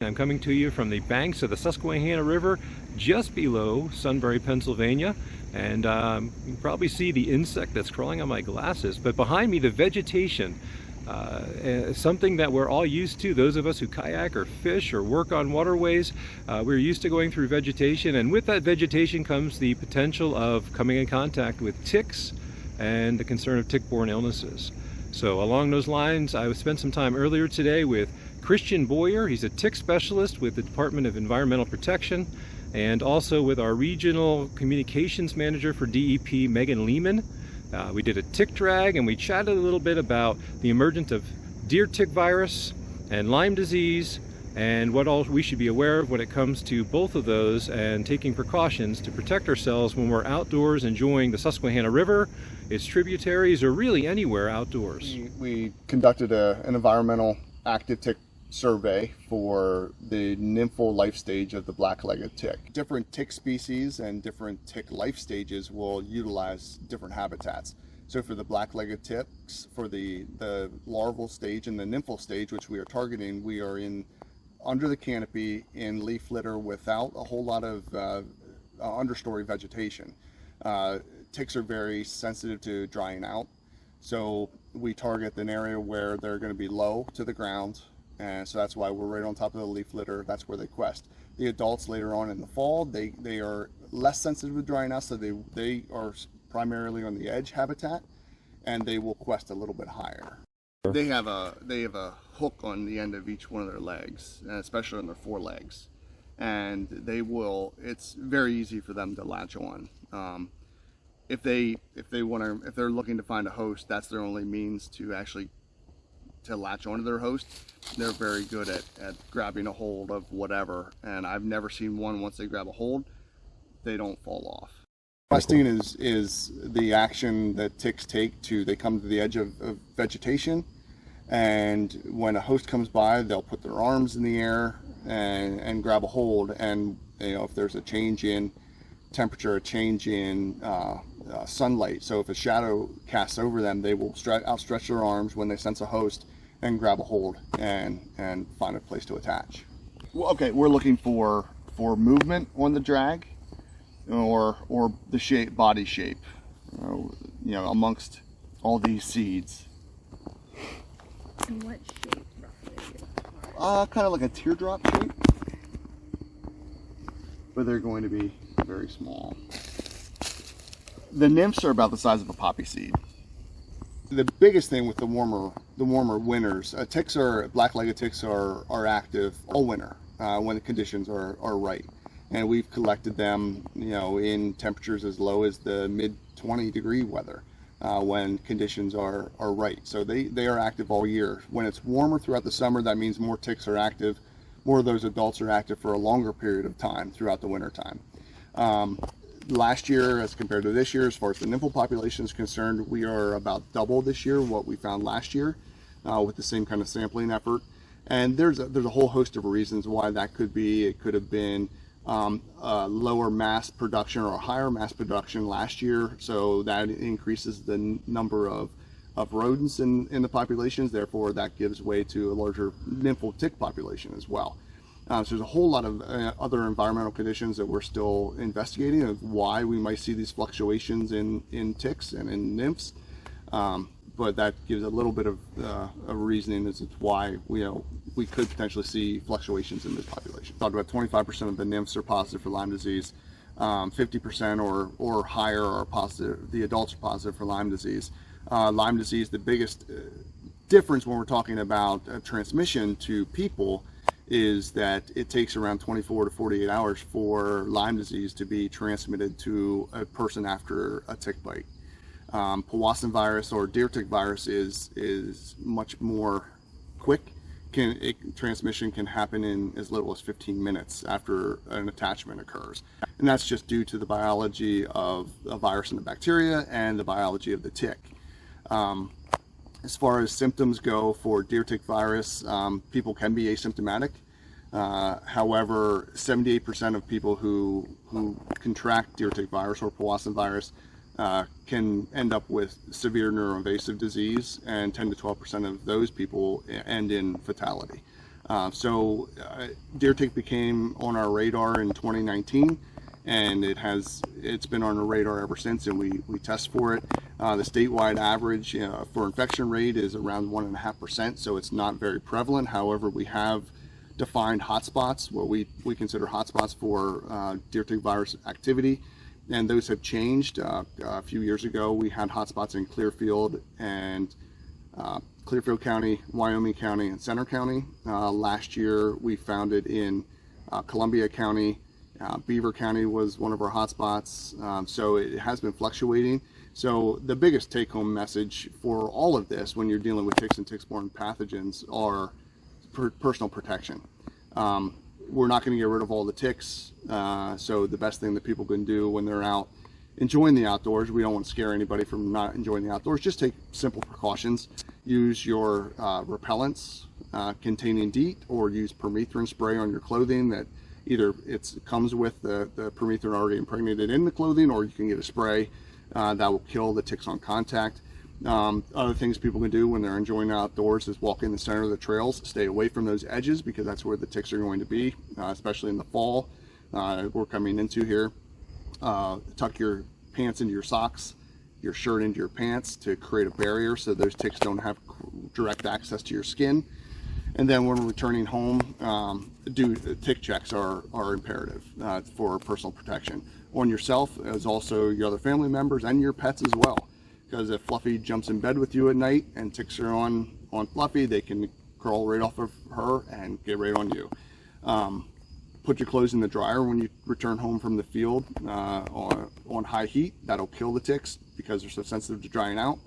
I'm coming to you from the banks of the Susquehanna River just below Sunbury, Pennsylvania. And you can probably see the insect that's crawling on my glasses. But behind me, the vegetation, something that we're all used to, those of us who kayak or fish or work on waterways, we're used to going through vegetation. And with that vegetation comes the potential of coming in contact with ticks and the concern of tick-borne illnesses. So along those lines, I spent some time earlier today with Christian Boyer. He's a tick specialist with the Department of Environmental Protection, and also with our regional communications manager for DEP, Megan Lehman. We did a tick drag and we chatted a little bit about the emergence of deer tick virus and Lyme disease and what all we should be aware of when it comes to both of those, and taking precautions to protect ourselves when we're outdoors enjoying the Susquehanna River, its tributaries, or really anywhere outdoors. We conducted an environmental active tick survey for the nymphal life stage of the black-legged tick. Different tick species and different tick life stages will utilize different habitats. So for the black-legged ticks, for the larval stage and the nymphal stage, which we are targeting, we are under the canopy in leaf litter without a whole lot of understory vegetation. Ticks are very sensitive to drying out, so we target an area where they're going to be low to the ground, and so that's why we're right on top of the leaf litter. That's where they quest. The adults later on in the fall, they are less sensitive to drying out, so they are primarily on the edge habitat, and they will quest a little bit higher. They have a hook on the end of each one of their legs, and especially on their forelegs, and it's very easy for them to latch on. If they're looking to find a host, that's their only means to latch onto their host. They're very good at grabbing a hold of whatever, and I've never seen one, once they grab a hold, they don't fall off. Questing is the action that ticks take they come to the edge of vegetation, and when a host comes by, they'll put their arms in the air and grab a hold, and if there's a change in temperature, a change in sunlight, so if a shadow casts over them, they will outstretch their arms when they sense a host and grab a hold and find a place to attach. Well, okay, we're looking for movement on the drag, or the body shape, amongst all these seeds. And what shape roughly? Kind of like a teardrop shape, but they're going to be very small. The nymphs are about the size of a poppy seed. The biggest thing with the warmer winters, black-legged ticks are active all winter when the conditions are right. And we've collected them, in temperatures as low as the mid-20 degree weather when conditions are right. So they are active all year. When it's warmer throughout the summer, that means more ticks are active. More of those adults are active for a longer period of time throughout the winter time. Last year, as compared to this year, as far as the nymphal population is concerned, we are about double this year what we found last year with the same kind of sampling effort. And there's a whole host of reasons why that could be. It could have been lower mass production or higher mass production last year, so that increases the number of rodents in the populations. Therefore, that gives way to a larger nymphal tick population as well. So there's a whole lot of other environmental conditions that we're still investigating of why we might see these fluctuations in ticks and in nymphs. But that gives a little bit of a reasoning as to why we could potentially see fluctuations in this population. Talked about 25% of the nymphs are positive for Lyme disease, 50% or higher are positive. The adults are positive for Lyme disease. Lyme disease, the biggest difference when we're talking about transmission to people is that it takes around 24 to 48 hours for Lyme disease to be transmitted to a person after a tick bite. Powassan virus or deer tick virus is much more quick. Transmission can happen in as little as 15 minutes after an attachment occurs. And that's just due to the biology of a virus and the bacteria and the biology of the tick. As far as symptoms go for deer tick virus, people can be asymptomatic. However, 78% of people who contract deer tick virus or Powassan virus can end up with severe neuroinvasive disease, and 10 to 12% of those people end in fatality. Deer tick became on our radar in 2019, and it's been on our radar ever since, and we test for it. The statewide average for infection rate is around 1.5%, so it's not very prevalent. However, we have defined hotspots, what we consider hotspots for deer tick virus activity, and those have changed. A few years ago, we had hotspots in Clearfield County, Wyoming County, and Center County. Last year, we found it in Columbia County. Beaver County was one of our hotspots. So it has been fluctuating. So the biggest take-home message for all of this, when you're dealing with ticks and tick-borne pathogens, are personal protection. We're not going to get rid of all the ticks. So the best thing that people can do when they're out enjoying the outdoors, we don't want to scare anybody from not enjoying the outdoors, just take simple precautions. Use your repellents containing DEET, or use permethrin spray on your clothing that either it comes with the permethrin already impregnated in the clothing, or you can get a spray that will kill the ticks on contact. Other things people can do when they're enjoying the outdoors is walk in the center of the trails, stay away from those edges, because that's where the ticks are going to be, especially in the fall we're coming into here. Tuck your pants into your socks, your shirt into your pants to create a barrier so those ticks don't have direct access to your skin. And then when returning home, tick checks are imperative for personal protection on yourself, as also your other family members and your pets as well. Because if Fluffy jumps in bed with you at night and ticks are on Fluffy, they can crawl right off of her and get right on you. Put your clothes in the dryer when you return home from the field on high heat. That'll kill the ticks because they're so sensitive to drying out.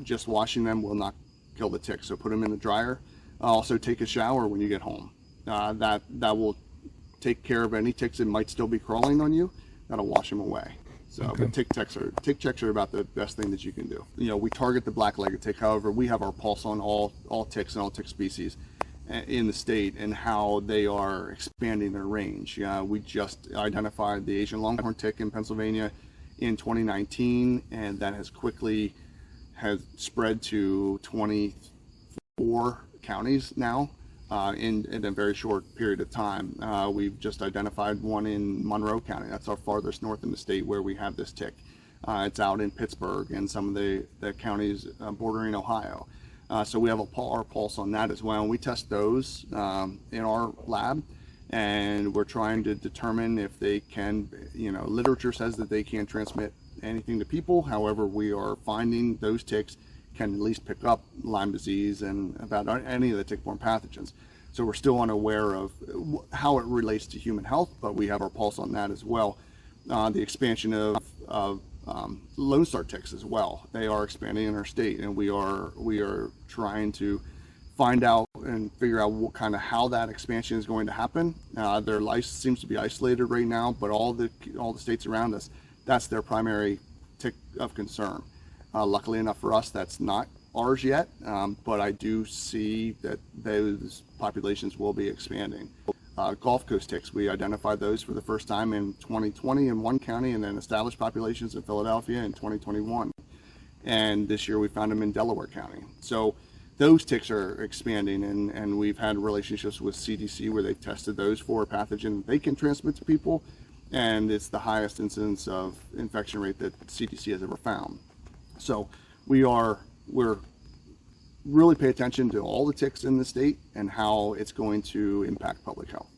Just washing them will not kill the ticks, so put them in the dryer. Also take a shower when you get home. That will take care of any ticks that might still be crawling on you. That'll wash them away. So, okay. But tick checks are about the best thing that you can do. We target the black-legged tick. However, we have our pulse on all ticks and all tick species in the state and how they are expanding their range. We just identified the Asian longhorn tick in Pennsylvania in 2019, and that has spread to 24 counties now in a very short period of time. We've just identified one in Monroe County. That's our farthest north in the state where we have this tick. It's out in Pittsburgh and some of the counties bordering Ohio. So we have our pulse on that as well. And we test those in our lab, and we're trying to determine if they can, literature says that they can't transmit anything to people. However, we are finding those ticks can at least pick up Lyme disease and about any of the tick-borne pathogens. So we're still unaware of how it relates to human health, but we have our pulse on that as well. The expansion of Lone Star ticks as well. They are expanding in our state, and we are trying to find out and figure out how that expansion is going to happen. Their life seems to be isolated right now, but all the states around us, that's their primary tick of concern. Luckily enough for us, that's not ours yet, but I do see that those populations will be expanding. Gulf Coast ticks, we identified those for the first time in 2020 in one county, and then established populations in Philadelphia in 2021. And this year we found them in Delaware County. So those ticks are expanding, and we've had relationships with CDC where they've tested those for a pathogen they can transmit to people, and it's the highest incidence of infection rate that CDC has ever found. So we're really pay attention to all the ticks in the state and how it's going to impact public health.